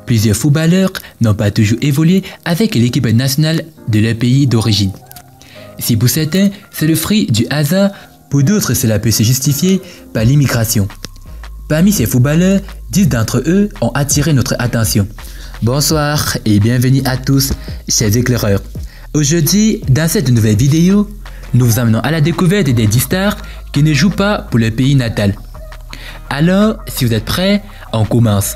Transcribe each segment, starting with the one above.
Plusieurs footballeurs n'ont pas toujours évolué avec l'équipe nationale de leur pays d'origine. Si pour certains, c'est le fruit du hasard, pour d'autres, cela peut se justifier par l'immigration. Parmi ces footballeurs, 10 d'entre eux ont attiré notre attention. Bonsoir et bienvenue à tous, chers éclaireurs. Aujourd'hui, dans cette nouvelle vidéo, nous vous amenons à la découverte des 10 stars qui ne jouent pas pour leur pays natal. Alors, si vous êtes prêts, on commence.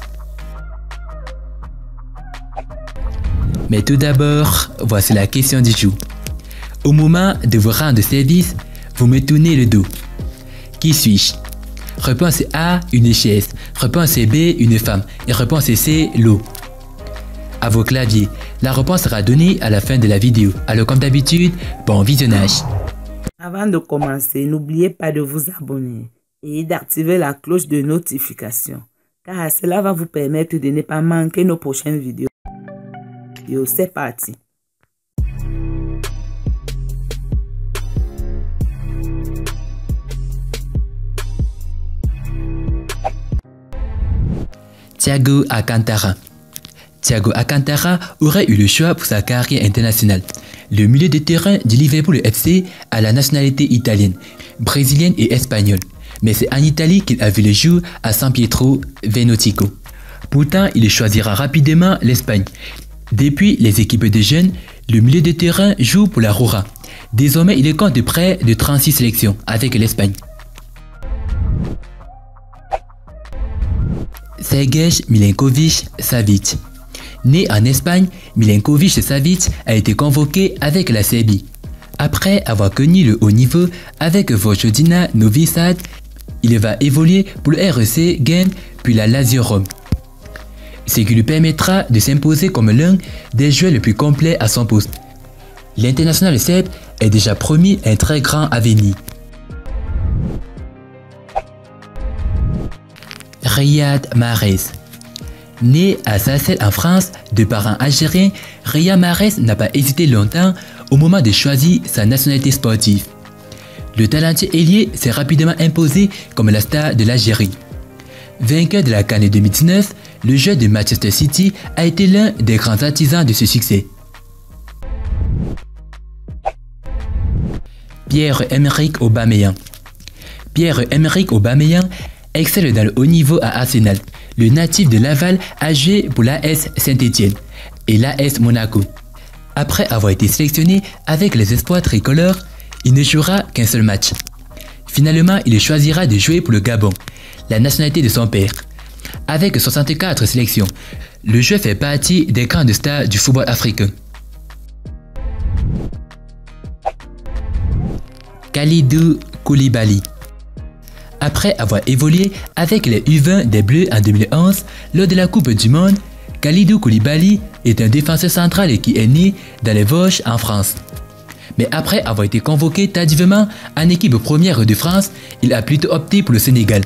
Mais tout d'abord, voici la question du jour. Au moment de vous rendre service, vous me tournez le dos. Qui suis-je? Réponse A, une chaise. Réponse B, une femme. Et réponse C, l'eau. À vos claviers, la réponse sera donnée à la fin de la vidéo. Alors comme d'habitude, bon visionnage. Avant de commencer, n'oubliez pas de vous abonner et d'activer la cloche de notification, car cela va vous permettre de ne pas manquer nos prochaines vidéos. C'est parti. Thiago Alcantara. Thiago Alcantara aurait eu le choix pour sa carrière internationale. Le milieu de terrain du Liverpool FC a la nationalité italienne, brésilienne et espagnole. Mais c'est en Italie qu'il a vu le jour à San Pietro Venotico. Pourtant, il choisira rapidement l'Espagne. Depuis les équipes de jeunes, le milieu de terrain joue pour la Roja. Désormais, il compte près de 36 sélections avec l'Espagne. Sergej Milinković-Savić. Né en Espagne, Milinković-Savić a été convoqué avec la Serbie. Après avoir connu le haut niveau avec Vojvodina Novi Sad, il va évoluer pour le REC Gent puis la Lazio Rome. Ce qui lui permettra de s'imposer comme l'un des joueurs les plus complets à son poste. L'international serbe est déjà promis un très grand avenir. Riyad Mahrez. Né à Sarcelles en France, de parents algériens, Riyad Mahrez n'a pas hésité longtemps au moment de choisir sa nationalité sportive. Le talentueux ailier s'est rapidement imposé comme la star de l'Algérie. Vainqueur de la CAN 2019, le joueur de Manchester City a été l'un des grands artisans de ce succès. Pierre-Emerick Aubameyang. Pierre-Emerick Aubameyang excelle dans le haut niveau à Arsenal. Le natif de Laval a joué pour l'AS Saint-Étienne et l'AS Monaco. Après avoir été sélectionné avec les espoirs tricolores, il ne jouera qu'un seul match. Finalement, il choisira de jouer pour le Gabon, la nationalité de son père. Avec 64 sélections, le joueur fait partie des grandes stars du football africain. Kalidou Koulibaly. Après avoir évolué avec les U20 des Bleus en 2011 lors de la Coupe du Monde, Kalidou Koulibaly est un défenseur central qui est né dans les Vosges en France. Mais après avoir été convoqué tardivement en équipe première de France, il a plutôt opté pour le Sénégal.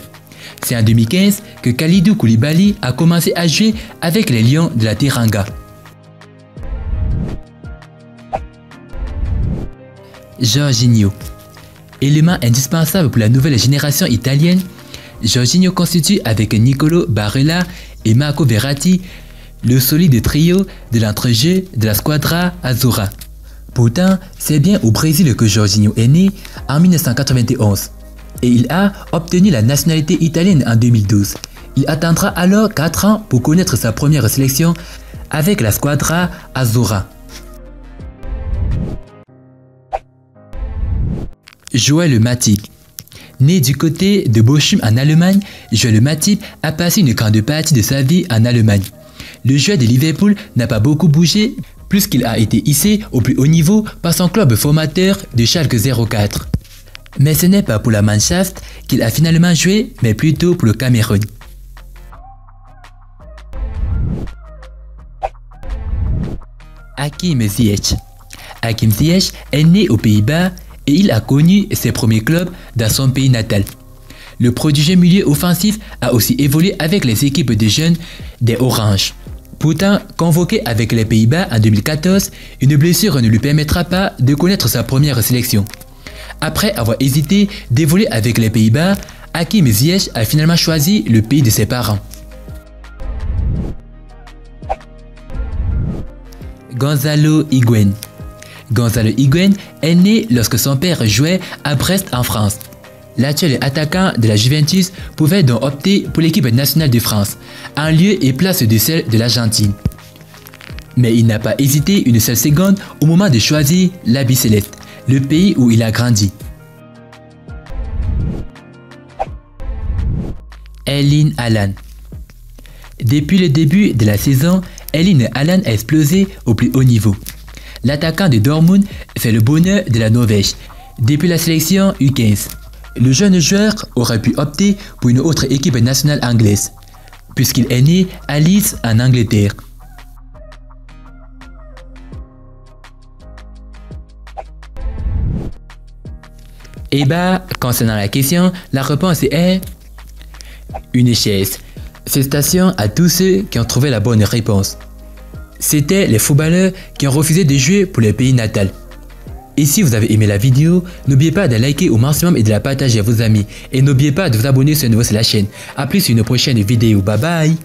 C'est en 2015 que Kalidou Koulibaly a commencé à jouer avec les Lions de la Teranga. Jorginho. Élément indispensable pour la nouvelle génération italienne, Jorginho constitue avec Nicolo Barella et Marco Verratti le solide trio de l'entrejeu de la Squadra Azzurra. Pourtant, c'est bien au Brésil que Jorginho est né en 1991 et il a obtenu la nationalité italienne en 2012. Il attendra alors 4 ans pour connaître sa première sélection avec la Squadra Azzurra. Joël Matip. Né du côté de Bochum en Allemagne, Joël Matip a passé une grande partie de sa vie en Allemagne. Le joueur de Liverpool n'a pas beaucoup bougé puisqu'il a été hissé au plus haut niveau par son club formateur de Schalke 04. Mais ce n'est pas pour la Mannschaft qu'il a finalement joué, mais plutôt pour le Cameroun. Hakim Ziyech. Hakim Ziyech est né aux Pays-Bas et il a connu ses premiers clubs dans son pays natal. Le prodigieux milieu offensif a aussi évolué avec les équipes de jeunes des Oranges. Pourtant, convoqué avec les Pays-Bas en 2014, une blessure ne lui permettra pas de connaître sa première sélection. Après avoir hésité d'évoluer avec les Pays-Bas, Hakim Ziyech a finalement choisi le pays de ses parents. Gonzalo Higuaín. Gonzalo Higuaín est né lorsque son père jouait à Brest en France. L'actuel attaquant de la Juventus pouvait donc opter pour l'équipe nationale de France, en lieu et place de celle de l'Argentine. Mais il n'a pas hésité une seule seconde au moment de choisir l'habit céleste, le pays où il a grandi. Erling Haaland. Depuis le début de la saison, Erling Haaland a explosé au plus haut niveau. L'attaquant de Dortmund fait le bonheur de la Norvège depuis la sélection U15. Le jeune joueur aurait pu opter pour une autre équipe nationale anglaise, puisqu'il est né à Leeds en Angleterre. Et concernant la question, la réponse est une chaise. Félicitations à tous ceux qui ont trouvé la bonne réponse. C'était les footballeurs qui ont refusé de jouer pour leur pays natal. Et si vous avez aimé la vidéo, n'oubliez pas de liker au maximum et de la partager à vos amis. Et n'oubliez pas de vous abonner sur la chaîne. A plus sur une prochaine vidéo. Bye bye.